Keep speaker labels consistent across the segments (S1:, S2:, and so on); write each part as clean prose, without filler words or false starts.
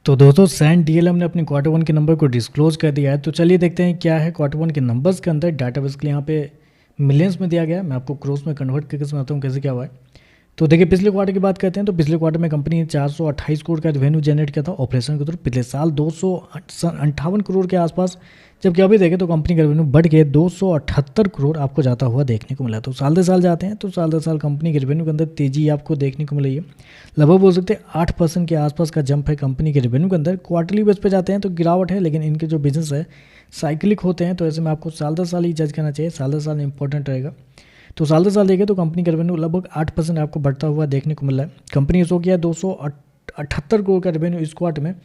S1: तो दोस्तों San DLM ने अपने क्वार्टर वन के नंबर को डिस्क्लोज कर दिया है। तो चलिए देखते हैं क्या है क्वार्टर वन के नंबर्स के अंदर। डाटा बेसिकली यहाँ पे मिलियंस में दिया गया है। मैं आपको क्रोस में कन्वर्ट करके सुनाता हूँ कैसे क्या हुआ है। तो देखिए पिछले क्वार्टर की बात करते हैं तो पिछले क्वार्टर में कंपनी ने 428 करोड़ का रेवेन्यू जनरेट किया था ऑपरेशन के थ्रू। पिछले साल 258 करोड़ के आसपास, जबकि अभी देखें तो कंपनी का रेवेन्यू बढ़ के 278 करोड़ आपको जाता हुआ देखने को मिला। तो साल दर साल जाते हैं तो साल दर साल कंपनी के रेवेन्यू के अंदर तेजी आपको देखने को मिली है। लगभग बोल सकते हैं 8% के आसपास का जंप है कंपनी के रेवेन्यू के अंदर। क्वार्टरली बेस पे जाते हैं तो गिरावट है, लेकिन इनके जो बिजनेस है साइक्लिक होते हैं, तो ऐसे में आपको साल दर साल ही जज करना चाहिए। साल दर साल इंपॉर्टेंट रहेगा। तो साल दर साल देखें तो कंपनी का रेवेन्यू लगभग 8% आपको बढ़ता हुआ देखने को मिल रहा है। कंपनी ने शो किया 278 करोड़ का रेवेन्यू इस क्वार्टर में,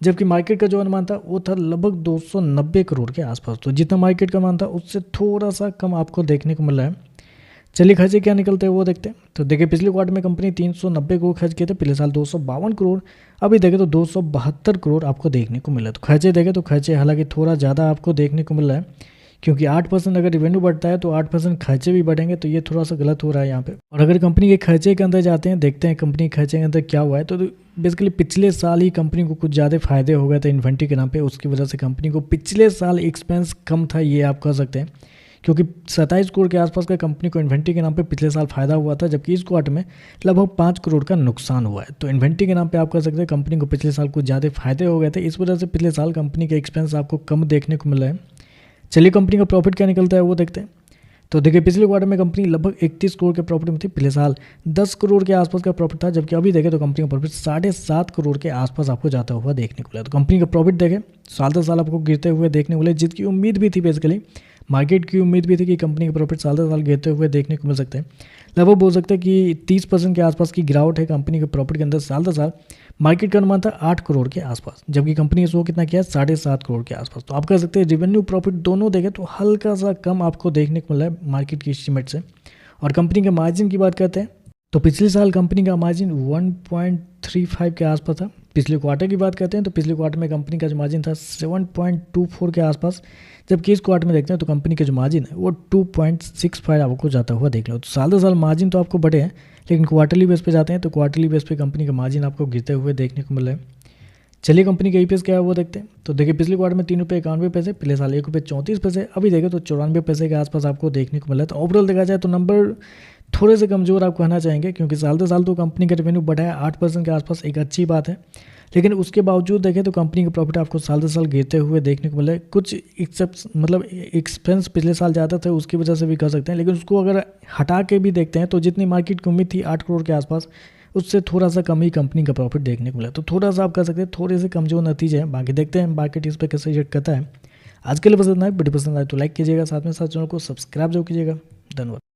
S1: जबकि मार्केट का जो अनुमान था वो था लगभग 290 करोड़ के आसपास। तो जितना मार्केट का अनुमान था उससे थोड़ा सा कम आपको देखने को मिल रहा है। चलिए खर्चे क्या निकलते हैं वो देखते हैं। तो देखिए पिछले क्वार्टर में कंपनी 390 करोड़ खर्च किए थे, पिछले साल 252 करोड़, अभी देखें तो 272 करोड़ आपको देखने को मिला। तो खर्चे देखें तो खर्चे हालांकि थोड़ा ज़्यादा आपको देखने को मिल रहा है, क्योंकि 8% अगर रेवेन्यू बढ़ता है तो 8% खर्चे भी बढ़ेंगे, तो ये थोड़ा सा गलत हो रहा है यहाँ पे। और अगर कंपनी के खर्चे के अंदर जाते हैं, देखते हैं कंपनी के खर्चे के अंदर क्या हुआ है। तो बेसिकली पिछले साल ही कंपनी को कुछ ज़्यादा फायदे हो गए थे इन्वेंट्री के नाम पे, उसकी वजह से कंपनी को पिछले साल एक्सपेंस कम था, ये आप कह सकते हैं, क्योंकि 27 करोड़ के आसपास का कंपनी को इन्वेंट्री के नाम पे पिछले साल फायदा हुआ था, जबकि इस क्वार्टर में लगभग 5 करोड़ का नुकसान हुआ है। तो इन्वेंट्री के नाम पे आप कह सकते हैं कंपनी को पिछले साल कुछ ज़्यादा फायदे हो गए थे, इस वजह से पिछले साल कंपनी के एक्सपेंस आपको कम देखने को मिला है। चलिए कंपनी का प्रॉफिट क्या निकलता है वो देखते हैं। तो देखिए पिछले क्वार्टर में कंपनी लगभग 31 करोड़ के प्रॉफिट में थी, पिछले साल 10 करोड़ के आसपास का प्रॉफिट था, जबकि अभी देखें तो कंपनी का प्रॉफिट 7.5 करोड़ के आसपास आपको जाता हुआ देखने को मिला। तो कंपनी का प्रॉफिट देखें साल दर साल आपको गिरते हुए देखने को मिले, जिसकी उम्मीद भी थी, बेसिकली मार्केट की उम्मीद भी थी कि कंपनी का प्रॉफिट साल दर साल गिरते हुए देखने को मिल सकते हैं। लगभग बोल सकते हैं कि 30% के आसपास की गिरावट है कंपनी के प्रॉफिट के अंदर साल दर साल। मार्केट का अनुमान था 8 करोड़ के आसपास, जबकि कंपनी ने शो कितना किया 7.5 करोड़ के आसपास। तो आप कह सकते हैं रेवेन्यू प्रॉफिट दोनों देखें तो हल्का सा कम आपको देखने को मिला है मार्केट की एस्टीमेट से। और कंपनी के मार्जिन की बात करते हैं तो पिछले साल कंपनी का मार्जिन 1.35 के आसपास था। पिछले क्वार्टर की बात करते हैं तो पिछले क्वार्टर में कंपनी का जो मार्जिन था 7.24 के आसपास, जबकि इस क्वार्टर में देखते हैं तो कंपनी का जो मार्जिन है वो 2.65 आपको जाता हुआ देख लो। तो साल दर साल मार्जिन तो आपको बढ़े हैं, लेकिन क्वार्टरली बेस पे जाते हैं तो क्वार्टरली बेस पे कंपनी का मार्जिन आपको गिरते हुए देखने को मिल रहा है। चलिए कंपनी का ईपीएस क्या है वो देखते हैं। तो देखिए पिछले क्वार्टर में 3 रुपये 91 पैसे, पिछले साल 1 रुपये 34 पैसे, अभी देखें तो 94 पैसे के आसपास आपको देखने को मिला है। तो ओवरऑल देखा जाए तो नंबर थोड़े से कमज़ोर आप कहना चाहेंगे, क्योंकि साल दर साल तो कंपनी का रेवेन्यू बढ़ा है 8% के आसपास, एक अच्छी बात है, लेकिन उसके बावजूद देखें तो कंपनी का प्रॉफिट आपको साल दर साल गिरते हुए देखने को मिला है। कुछ एक्सपेंस पिछले साल ज़्यादा थे उसकी वजह से भी कह सकते हैं, लेकिन उसको अगर हटा के भी देखते हैं तो जितनी मार्केट की उम्मीद थी 8 करोड़ के आसपास, उससे थोड़ा सा कम ही कंपनी का प्रॉफिट देखने को मिला। तो थोड़ा सा आप कह सकते हैं थोड़े से कमजोर नतीजे हैं। बाकी देखते हैं मार्केट इस पर कैसे रिएक्ट करता है। आज के लिए पसंद आए, वीडियो पसंद आए तो लाइक कीजिएगा, साथ में साथ चैनल को सब्सक्राइब जरूर कीजिएगा। धन्यवाद।